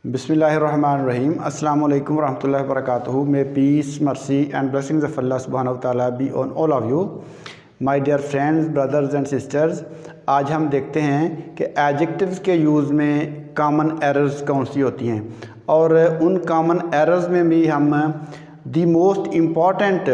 बिस्मिल्लाहिर्रहमानिर्रहीम अस्सलाम वालेकुम रहमतुल्लाहि व बरकातुहू। May peace mercy and blessings of Allah सुब्हानहू व तआला be on all of you my dear friends, brothers and sisters. आज हम देखते हैं कि एडजेक्टिव्स के यूज़ में कॉमन एरर्स कौन सी होती हैं और उन कॉमन एरर्स में भी हम दी मोस्ट इम्पॉर्टेंट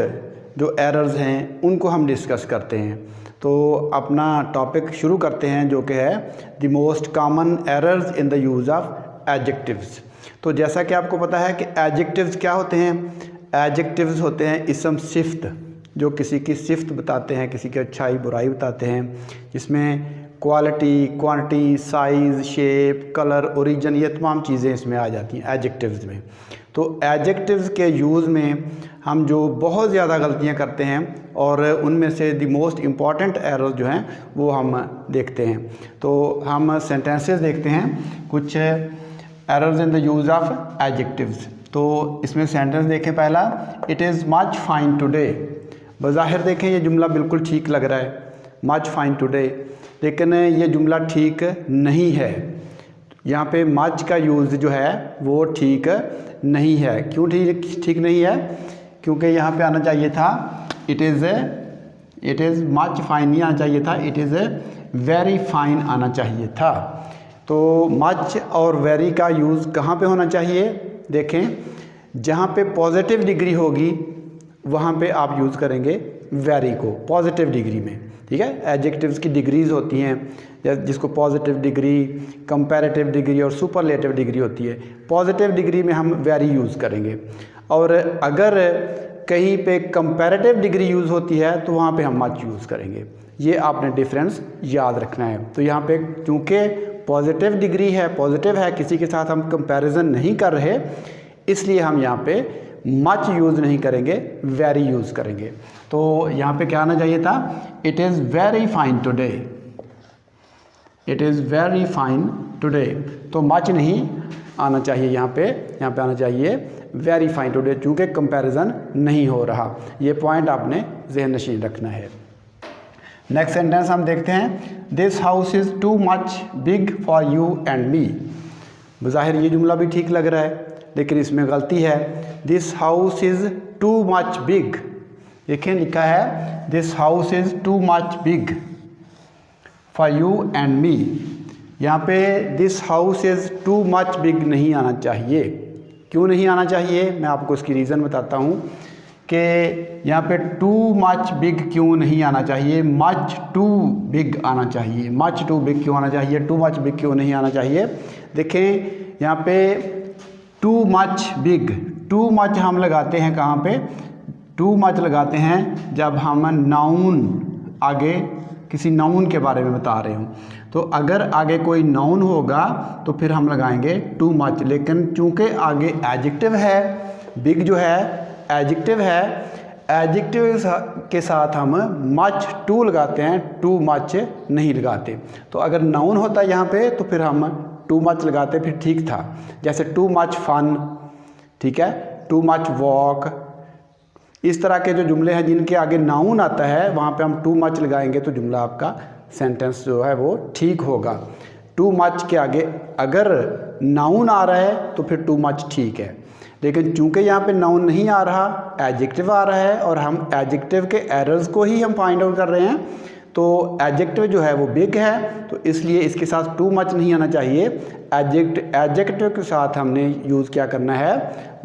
जो एरर्स हैं उनको हम डिस्कस करते हैं। तो अपना टॉपिक शुरू करते हैं जो कि है the most common errors in the use of adjectives. तो जैसा कि आपको पता है कि एडजेक्टिव्स क्या होते हैं। एडजेक्टिव्स होते हैं इसम सिफ्त, जो किसी की सिफ्त बताते हैं, किसी की अच्छाई बुराई बताते हैं, जिसमें quality, quantity, size, shape, colour, origin, ये तमाम चीज़ें इसमें आ जाती हैं एडजेक्टिव्स में। तो एडजेक्टिव्स के यूज़ में हम जो बहुत ज़्यादा गलतियां करते हैं और उनमें से द मोस्ट इम्पॉर्टेंट एरर्स जो हैं वो हम देखते हैं। तो हम सेंटेंसेस देखते हैं, कुछ errors in the use of adjectives. तो इसमें सेंटेंस देखें पहला, it is much fine today. बज़ाहिर देखें ये जुमला बिल्कुल ठीक लग रहा है, मच फाइन टुडे, लेकिन ये जुमला ठीक नहीं है। यहाँ पे मच का यूज़ जो है वो ठीक नहीं है। क्यों ठीक नहीं है? क्योंकि यहाँ पे आना चाहिए था इट इज़ मच फाइन, नहीं आना चाहिए था, इट इज़ वेरी फाइन आना चाहिए था। तो मच और वेरी का यूज़ कहाँ पे होना चाहिए? देखें, जहाँ पे पॉजिटिव डिग्री होगी वहाँ पे आप यूज़ करेंगे वेरी को, पॉजिटिव डिग्री में। ठीक है, एडजेक्टिव्स की डिग्रीज़ होती हैं, जिसको पॉजिटिव डिग्री, कंपैरेटिव डिग्री और सुपरलेटिव डिग्री होती है। पॉजिटिव डिग्री में हम वेरी यूज़ करेंगे, और अगर कहीं पे कंपैरेटिव डिग्री यूज़ होती है तो वहाँ पे हम मच यूज़ करेंगे। ये आपने डिफरेंस याद रखना है। तो यहाँ पे चूँकि पॉजिटिव डिग्री है, पॉजिटिव है, किसी के साथ हम कंपैरिजन नहीं कर रहे, इसलिए हम यहाँ पे मच यूज़ नहीं करेंगे, वेरी यूज़ करेंगे। तो यहाँ पे क्या आना चाहिए था? It is very fine today, it is very fine today. तो मच नहीं आना चाहिए यहाँ पे आना चाहिए वेरी फाइन टुडे, चूँकि कंपैरिजन नहीं हो रहा। ये पॉइंट आपने ज़हन नशीन रखना है। नेक्स्ट सेंटेंस हम देखते हैं, this house is too much big for you and me. बज़ाहिर ये जुमला भी ठीक लग रहा है, लेकिन इसमें गलती है। This house is too much big, देखें लिखा है this house is too much big for you and मी। यहाँ पे this house is too much big नहीं आना चाहिए। क्यों नहीं आना चाहिए? मैं आपको इसकी रीज़न बताता हूँ कि यहाँ पे टू मच बिग क्यों नहीं आना चाहिए, मच टू बिग आना चाहिए। मच टू बिग क्यों आना चाहिए, टू मच बिग क्यों नहीं आना चाहिए? देखें यहाँ पे to much big, too much हम लगाते हैं कहाँ पे? टू मच लगाते हैं जब हम नाउन, आगे किसी नाउन के बारे में बता रहे हों। तो अगर आगे कोई नाउन होगा तो फिर हम लगाएंगे टू मच, लेकिन चूँकि आगे एडजेक्टिव है, बिग जो है एडजेक्टिव है, एडजेक्टिव के साथ हम मच टू लगाते हैं, टू मच नहीं लगाते। तो अगर नाउन होता यहाँ पे तो फिर हम टू मच लगाते, फिर ठीक था। जैसे टू मच फन, ठीक है, टू मच वॉक, इस तरह के जो जुमले हैं जिनके आगे नाउन आता है वहाँ पे हम टू मच लगाएंगे तो जुमला आपका सेंटेंस जो है वो ठीक होगा। टू मच के आगे अगर नाउन आ रहा है तो फिर टू मच ठीक है, लेकिन चूंकि यहाँ पे नाउन नहीं आ रहा, एडजेक्टिव आ रहा है और हम एडजेक्टिव के एरर्स को ही हम फाइंड आउट कर रहे हैं, तो एडजेक्टिव जो है वो बिग है, तो इसलिए इसके साथ टू मच नहीं आना चाहिए। एडजेक्टिव के साथ हमने यूज़ क्या करना है?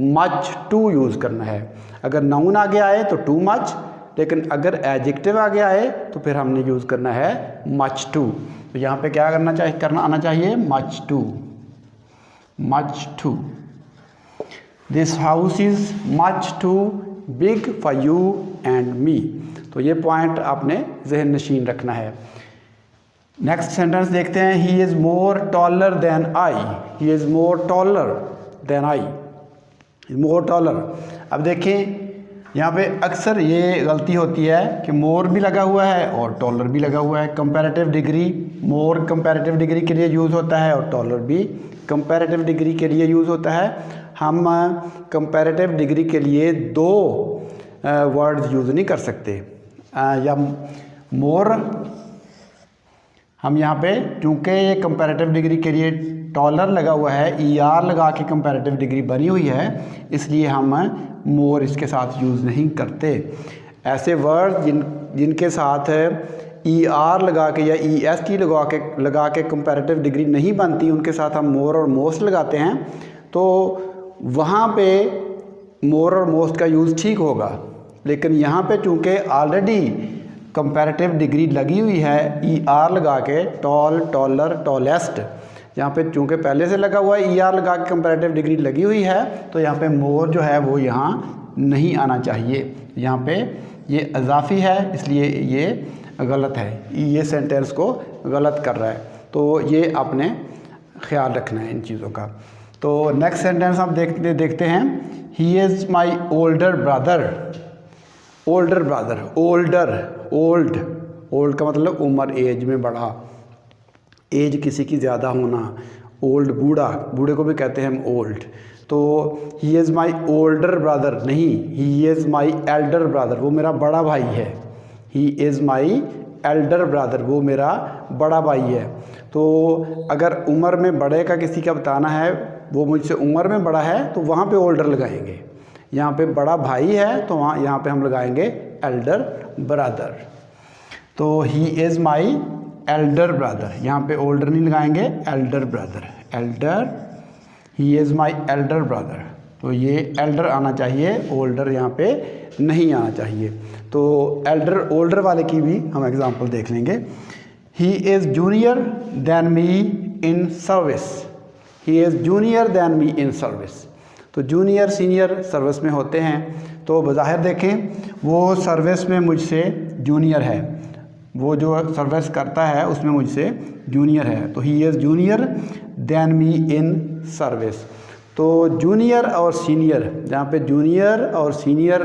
मच टू यूज़ करना है। अगर नाउन आगे आए तो टू मच, लेकिन अगर एडजेक्टिव आगे आए तो फिर हमने यूज़ करना है मच टू। तो यहाँ पे क्या करना आना चाहिए? Much too, much too. This house is much too big for you and me. तो ये पॉइंट आपने ज़हन नशीन रखना है। नेक्स्ट सेंटेंस देखते हैं, he is more taller than I, he is more taller than I, more taller. अब देखें यहाँ पे अक्सर ये गलती होती है कि मोर भी लगा हुआ है और टॉलर भी लगा हुआ है। कंपैरेटिव डिग्री, मोर कंपैरेटिव डिग्री के लिए यूज़ होता है और टॉलर भी कंपैरेटिव डिग्री के लिए यूज़ होता है। हम कंपैरेटिव डिग्री के लिए दो वर्ड्स यूज़ नहीं कर सकते, या मोर हम यहाँ पे चूँकि ये कंपैरेटिव डिग्री के लिए टॉलर लगा हुआ है, ER लगा के कंपैरेटिव डिग्री बनी हुई है, इसलिए हम मोर इसके साथ यूज़ नहीं करते। ऐसे वर्ड जिनके साथ ER लगा के या EST लगा के कंपैरेटिव डिग्री नहीं बनती, उनके साथ हम मोर और मोस्ट लगाते हैं, तो वहाँ पे मोर और मोस्ट का यूज़ ठीक होगा। लेकिन यहाँ पे चूँकि ऑलरेडी कंपैरेटिव डिग्री लगी हुई है ER लगा के, टॉल, टॉलर, टॉलेस्ट, यहाँ पे चूँकि पहले से लगा हुआ है ER लगा के कंपैरेटिव डिग्री लगी हुई है, तो यहाँ पे मोर जो है वो यहाँ नहीं आना चाहिए। यहाँ पे ये इजाफी है, इसलिए ये गलत है, ये सेंटेंस को गलत कर रहा है, तो ये आपने ख्याल रखना है इन चीज़ों का। तो नेक्स्ट सेंटेंस हम देखते हैं। He is my older brother. Older brother, old का मतलब उम्र, एज में बड़ा, एज किसी की ज़्यादा होना, ओल्ड बूढ़े को भी कहते हैं हम ओल्ड। तो he is my older brother नहीं, he is my elder brother, वो मेरा बड़ा भाई है। He is my elder brother, वो मेरा बड़ा भाई है। तो अगर उम्र में बड़े का किसी का बताना है, वो मुझसे उम्र में बड़ा है, तो वहाँ पे ओल्डर लगाएंगे। यहाँ पे बड़ा भाई है तो यहाँ पे हम लगाएंगे एल्डर ब्रदर। तो he is my elder brother, यहाँ पे ओल्डर नहीं लगाएंगे, Elder brother, Elder, he is my elder brother. तो ये एल्डर आना चाहिए, ओल्डर यहाँ पे नहीं आना चाहिए। तो एल्डर ओल्डर वाले की भी हम एग्जांपल देख लेंगे। ही is junior than me in service. He is junior than me in service. तो जूनियर सीनियर सर्विस में होते हैं, तो बज़ाहिर देखें वो सर्विस में मुझसे जूनियर है, वो जो सर्विस करता है उसमें मुझसे जूनियर है। तो he is junior than me in service. तो जूनियर और सीनियर, जहाँ पे जूनियर और सीनियर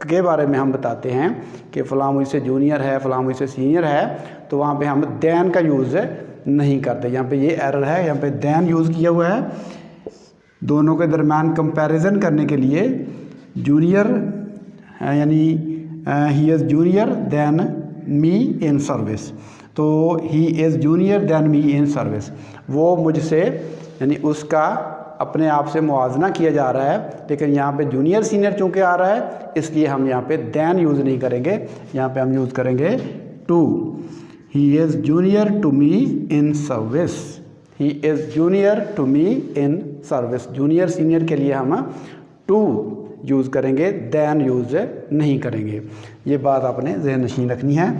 के बारे में हम बताते हैं कि फ़लाँ मुझसे जूनियर है, फ़लाँ मुझसे सीनियर है, तो वहाँ पे हम दैन का यूज़ नहीं करते। यहाँ पे ये एरर है, यहाँ पे दैन यूज़ किया हुआ है। दोनों के दरमियान कंपैरिजन करने के लिए जूनियर यानी he is junior than me in service. तो he is junior than me in service, वो मुझसे यानी उसका अपने आप से मुआवजना किया जा रहा है, लेकिन यहाँ पे जूनियर सीनियर चूँकि आ रहा है, इसलिए हम यहाँ पे दैन यूज़ नहीं करेंगे, यहाँ पे हम यूज़ करेंगे to. He is junior to me in service. He is junior to me in service. Junior senior के लिए हम टू यूज़ करेंगे, दैन यूज़ नहीं करेंगे। ये बात आपने ज़हन नशीन रखनी है।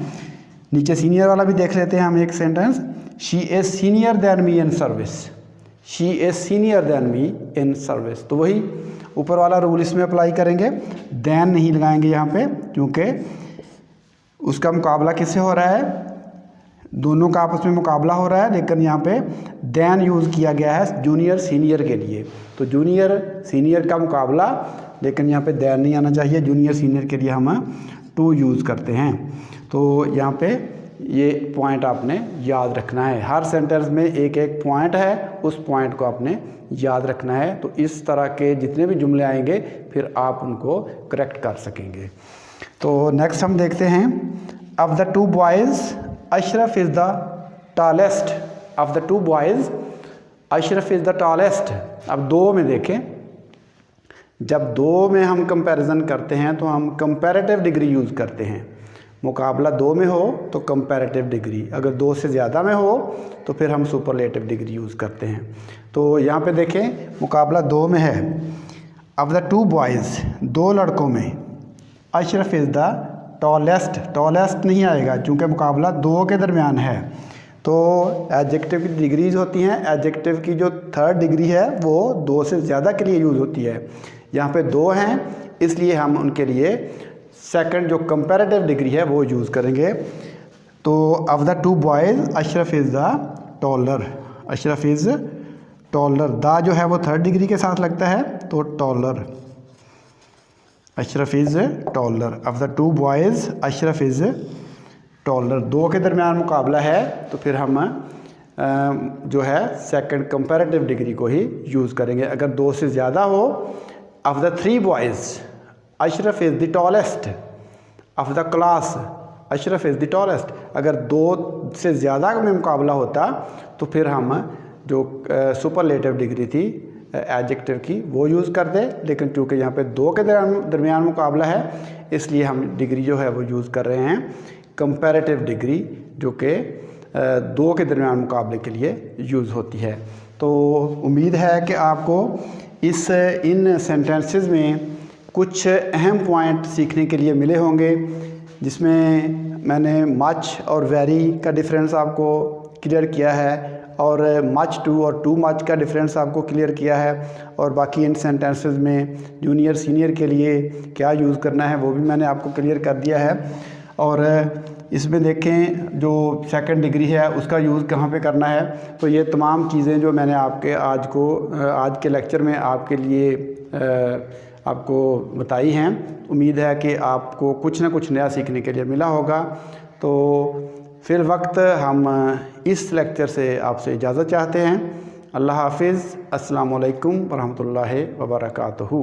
नीचे सीनियर वाला भी देख लेते हैं हम एक sentence. She is senior then me in service. She is senior then me in service. तो वही ऊपर वाला रूल इसमें अप्लाई करेंगे, दैन नहीं लगाएंगे यहाँ पे, क्योंकि उसका मुकाबला किससे हो रहा है, दोनों का आपस में मुकाबला हो रहा है, लेकिन यहाँ पे दैन यूज़ किया गया है जूनियर सीनियर के लिए। तो जूनियर सीनियर का मुकाबला, लेकिन यहाँ पे दैन नहीं आना चाहिए, जूनियर सीनियर के लिए हम टू यूज़ करते हैं। तो यहाँ पे ये पॉइंट आपने याद रखना है। हर सेंटेंस में एक एक पॉइंट है, उस पॉइंट को आपने याद रखना है। तो इस तरह के जितने भी जुमले आएंगे फिर आप उनको करेक्ट कर सकेंगे। तो नेक्स्ट हम देखते हैं। Of the two boys Ashraf is the tallest. Of the two boys Ashraf is the tallest. अब दो में देखें, जब दो में हम कंपैरिजन करते हैं तो हम कंपैरेटिव डिग्री यूज़ करते हैं। मुकाबला दो में हो तो कंपैरेटिव डिग्री, अगर दो से ज़्यादा में हो तो फिर हम सुपरलेटिव डिग्री यूज़ करते हैं। तो यहाँ पे देखें मुकाबला दो में है। ऑफ द टू बॉयज़, दो लड़कों में, Ashraf is the tallest. Tallest नहीं आएगा क्योंकि मुकाबला दो के दरमियान है। तो एडजेक्टिव की डिग्रीज होती हैं, एडजेक्टिव की जो थर्ड डिग्री है वो दो से ज़्यादा के लिए यूज़ होती है। यहाँ पे दो हैं, इसलिए हम उनके लिए सेकंड जो कंपैरेटिव डिग्री है वो यूज़ करेंगे। तो of the two boys Ashraf is the taller. Ashraf is taller, दा जो है वो थर्ड डिग्री के साथ लगता है, तो taller. Ashraf is taller. Of the two boys Ashraf is taller. दो के दरमियान मुकाबला है तो फिर हम जो है सेकंड कंपैरेटिव डिग्री को ही यूज़ करेंगे। अगर दो से ज़्यादा हो, of the three boys Ashraf is the tallest. Of the class Ashraf is the tallest. अगर दो से ज़्यादा में मुकाबला होता तो फिर हम जो सुपरलेटिव डिग्री थी एडजेक्टिव की वो यूज़ कर दे, लेकिन चूँकि यहाँ पे दो के दरमियान मुकाबला है इसलिए हम डिग्री जो है वो यूज़ कर रहे हैं कंपैरेटिव डिग्री, जो कि दो के दरमियान मुकाबले के लिए यूज़ होती है। तो उम्मीद है कि आपको इन सेंटेंसेस में कुछ अहम पॉइंट सीखने के लिए मिले होंगे, जिसमें मैंने मच और वेरी का डिफरेंस आपको क्लियर किया है, और मच टू और टू मच का डिफरेंस आपको क्लियर किया है, और बाकी इन सेंटेंसेस में जूनियर सीनियर के लिए क्या यूज़ करना है वो भी मैंने आपको क्लियर कर दिया है। और इसमें देखें जो सेकंड डिग्री है उसका यूज़ कहाँ पे करना है। तो ये तमाम चीज़ें जो मैंने आपके आज के लेक्चर में आपके लिए आपको बताई हैं, उम्मीद है कि आपको कुछ ना कुछ नया सीखने के लिए मिला होगा। तो फिर वक्त हम इस लेक्चर से आपसे इजाज़त चाहते हैं। अल्लाह हाफिज़। अस्सलामु अलैकुम वरहमतुल्लाहि वबरकातुहू।